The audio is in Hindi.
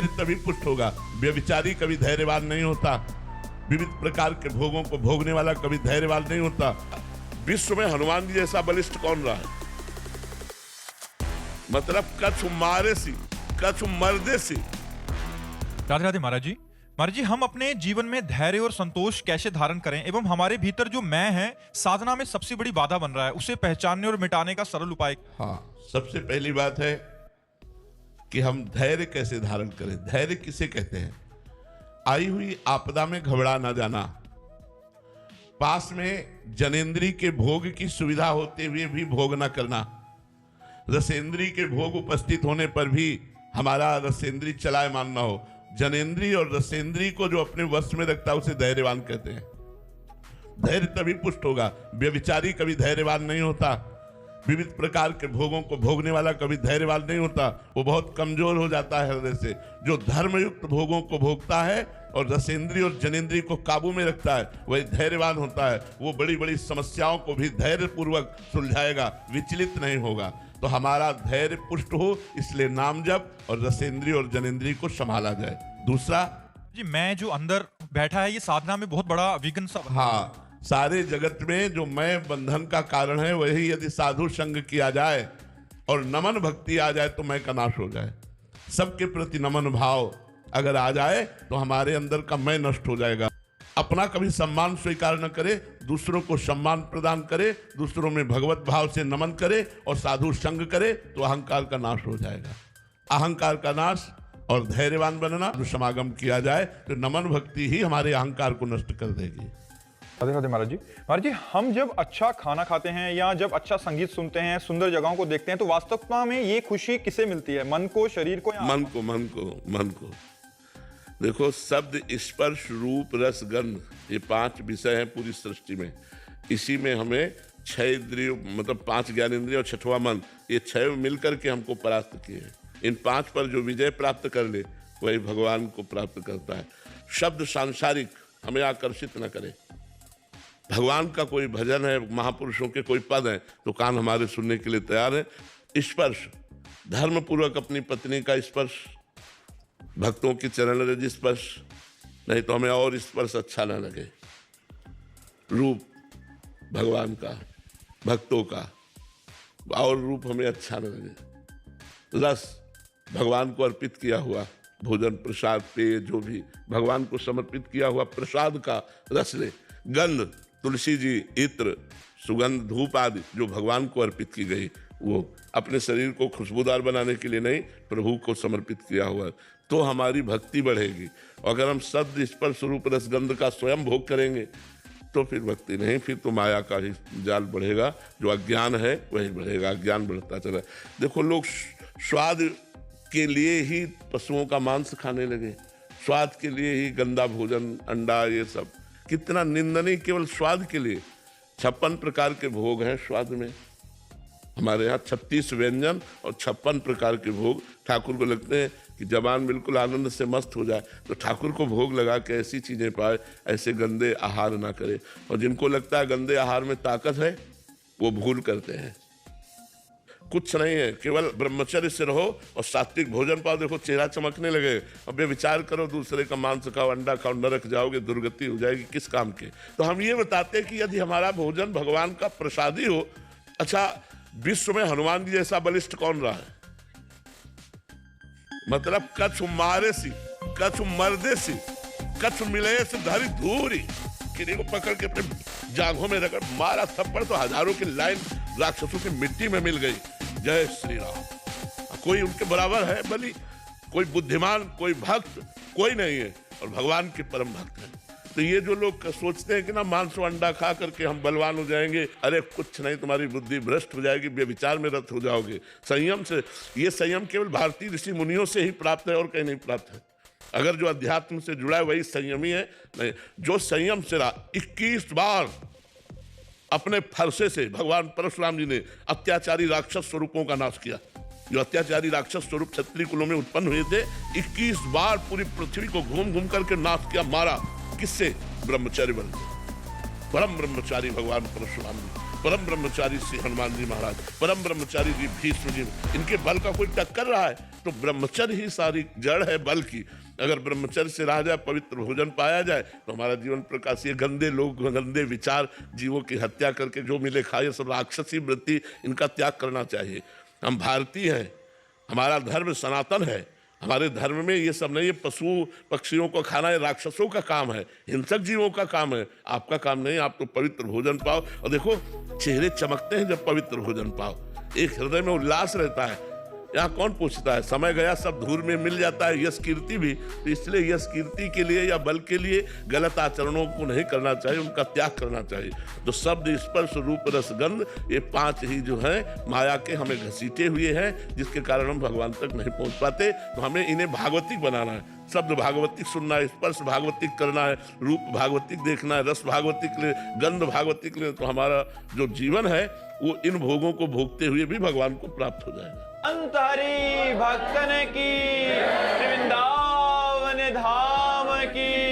धैर्य तभी पुष्ट होगा। व्यभिचारी कभी धैर्यवान नहीं होता। विविध प्रकार के भोगों को भोगने वाला कभी धैर्यवान नहीं होता। विश्व में हनुमान जी जैसा बलिष्ठ कौन रहा है? मतलब कछु मारे सी, कछु मर्दे सी। राधे राधे महाराज जी। महाराज जी, हम अपने जीवन में धैर्य और संतोष कैसे धारण करें एवं हमारे भीतर जो मैं है साधना में सबसे बड़ी बाधा बन रहा है, उसे पहचानने और मिटाने का सरल उपाय? हाँ, सबसे पहली बात है कि हम धैर्य कैसे धारण करें। धैर्य किसे कहते हैं? आई हुई आपदा में घबरा ना जाना, पास में जनेंद्री के भोग की सुविधा होते हुए भी भोग ना करना, रसेंद्री के भोग उपस्थित होने पर भी हमारा रसेंद्री चलायमान ना हो। जनेंद्री और रसेंद्री को जो अपने वश में रखता है उसे धैर्यवान कहते हैं। धैर्य तभी पुष्ट होगा। व्यभिचारी कभी धैर्यवान नहीं होता। विविध प्रकार के भोगों को भोगने वाला कभी धैर्यवान नहीं होता। वो बहुत कमजोर हो जाता है हृदय से। जो धर्मयुक्त भोगों को भोगता है और रसेंद्री और जनेंद्री को काबू में रखता है वही धैर्यवान होता है। वो बड़ी बड़ी समस्याओं को भी धैर्य पूर्वक सुलझाएगा, विचलित नहीं होगा। तो हमारा धैर्य पुष्ट हो, इसलिए नाम जप और रसेंद्री और जनेंद्री को संभाला जाए। दूसरा जी, मैं जो अंदर बैठा है ये साधना में बहुत बड़ा विघ्न सा बना। हाँ, सारे जगत में जो मैं बंधन का कारण है वही यदि साधु संग किया जाए और नमन भक्ति आ जाए तो मैं का नाश हो जाए। सबके प्रति नमन भाव अगर आ जाए तो हमारे अंदर का मैं नष्ट हो जाएगा। अपना कभी सम्मान स्वीकार न करे, दूसरों को सम्मान प्रदान करे, दूसरों में भगवत भाव से नमन करे और साधु संग करे तो अहंकार का नाश हो जाएगा। अहंकार का नाश और धैर्यवान बनना, जो समागम किया जाए तो नमन भक्ति ही हमारे अहंकार को नष्ट कर देगी। राधे राधे महाराज जी। महाराज जी, हम जब अच्छा खाना खाते हैं या जब अच्छा संगीत सुनते हैं, सुंदर जगहों को देखते हैं, तो वास्तविकता में ये खुशी किसे मिलती है? मन को, शरीर को, या मन को। देखो, शब्द, स्पर्श, रूप, रस, गंध, ये 5 विषय हैं पूरी सृष्टि में। इसी में हमें 6 इंद्रियों, मतलब 5 ज्ञानेंद्रिय और 6वां मन, ये 6 मिलकर के हमको परास्त किए हैं। इन 5 पर जो विजय प्राप्त कर ले वही भगवान को प्राप्त करता है। शब्द सांसारिक हमें आकर्षित न करे। भगवान का कोई भजन है, महापुरुषों के कोई पद है तो कान हमारे सुनने के लिए तैयार है। स्पर्श, धर्म पूर्वक अपनी पत्नी का स्पर्श, भक्तों की चरण रज स्पर्श, नहीं तो हमें और स्पर्श अच्छा न लगे। रूप, भगवान का, भक्तों का, और रूप हमें अच्छा न लगे। रस, भगवान को अर्पित किया हुआ भोजन, प्रसाद, पेय, जो भी भगवान को समर्पित किया हुआ प्रसाद का रस ले। गंध, तुलसी जी, इत्र, सुगंध, धूप आदि जो भगवान को अर्पित की गई, वो अपने शरीर को खुशबूदार बनाने के लिए नहीं, प्रभु को समर्पित किया हुआ, तो हमारी भक्ति बढ़ेगी। अगर हम शब्द, स्पर्श, रूप, रस, गंध का स्वयं भोग करेंगे तो फिर भक्ति नहीं, फिर तो माया का ही जाल बढ़ेगा। जो अज्ञान है वही बढ़ेगा, अज्ञान बढ़ता चला। देखो, लोग स्वाद के लिए ही पशुओं का मांस खाने लगे, स्वाद के लिए ही गंदा भोजन, अंडा, ये सब कितना निंदनीय, केवल स्वाद के लिए। 56 प्रकार के भोग हैं स्वाद में। हमारे यहाँ 36 व्यंजन और 56 प्रकार के भोग। ठाकुर को लगते हैं कि जवान बिल्कुल आनंद से मस्त हो जाए तो ठाकुर को भोग लगा के ऐसी चीजें पाए, ऐसे गंदे आहार ना करे। और जिनको लगता है गंदे आहार में ताकत है वो भूल करते हैं। कुछ नहीं है, केवल ब्रह्मचर्य से रहो और सात्विक भोजन पाओ, देखो चेहरा चमकने लगे। अब ये विचार करो, दूसरे का मांस खाओ, अंडा खाओ, नरक जाओगे, दुर्गति हो जाएगी, किस काम के। तो हम ये बताते हैं कि यदि हमारा भोजन भगवान का प्रसादी हो। अच्छा, विश्व में हनुमान जी जैसा बलिष्ठ कौन रहा है? मतलब कछु मारे सी, कछु मर्दे सी, कछु मिले से धरी धूरी, किसी को पकड़ के अपने जांघों में रगड़ मारा थप्पड़ तो हजारों की लाइन राक्षसों की मिट्टी में मिल गई। जय श्री राम। कोई उनके बराबर है बलि? कोई बुद्धिमान, कोई भक्त कोई नहीं है, और भगवान के परम भक्त हैं। तो ये जो लोग सोचते हैं कि ना मांस और अंडा खा करके हम बलवान हो जाएंगे, अरे कुछ नहीं, तुम्हारी बुद्धि भ्रष्ट हो जाएगी, व्यभिचार में रत हो जाओगे। संयम से, ये संयम केवल भारतीय ऋषि मुनियों से ही प्राप्त है और कहीं नहीं प्राप्त है। अगर जो अध्यात्म से जुड़ा है वही संयमी है। नहीं, जो संयम से रहा, 21 बार अपने फरसे से भगवान परशुराम जी ने अत्याचारी राक्षस स्वरूपों का नाश किया। जो अत्याचारी राक्षस स्वरूप क्षत्रिय कुलों में उत्पन्न हुए थे, 21 बार पूरी पृथ्वी को घूम घूम करके नाश किया, मारा। किससे? ब्रह्मचारी बल से। परम ब्रह्मचारी भगवान परशुराम जी, परम ब्रह्मचारी श्री हनुमान जी महाराज, परम ब्रह्मचारी जी भीष्म जी, इनके बल का कोई टक्कर रहा है? तो ब्रह्मचर्य ही सारी जड़ है बल की। अगर ब्रह्मचर्य से रहा जाए, पवित्र भोजन पाया जाए, तो हमारा जीवन प्रकाश। ये गंदे लोग, गंदे विचार, जीवों की हत्या करके जो मिले खाए, ये सब राक्षसी वृत्ति, इनका त्याग करना चाहिए। हम भारतीय हैं, हमारा धर्म सनातन है। हमारे धर्म में ये सब नहीं है। पशु पक्षियों को खाना ये राक्षसों का काम है, हिंसक जीवों का काम है, आपका काम नहीं। आप तो पवित्र भोजन पाओ। और देखो, चेहरे चमकते हैं जब पवित्र भोजन पाओ, एक हृदय में उल्लास रहता है। यहाँ कौन पूछता है, समय गया सब धूल में मिल जाता है, यश कीर्ति भी। तो इसलिए यश कीर्ति के लिए या बल के लिए गलत आचरणों को नहीं करना चाहिए, उनका त्याग करना चाहिए। तो शब्द, स्पर्श, रूप, रस, गंध, ये 5 ही जो हैं माया के हमें घसीटे हुए हैं, जिसके कारण हम भगवान तक नहीं पहुंच पाते। तो हमें इन्हें भागवतिक बनाना है। शब्द भागवतिक सुनना है, स्पर्श भागवतिक करना है, रूप भागवतिक देखना है, रस भागवतिक ले, गंध भागवतिक ले, तो हमारा जो जीवन है वो इन भोगों को भोगते हुए भी भगवान को प्राप्त हो जाएगा। अंत हरि भक्तन की, वृंदावन धाम की।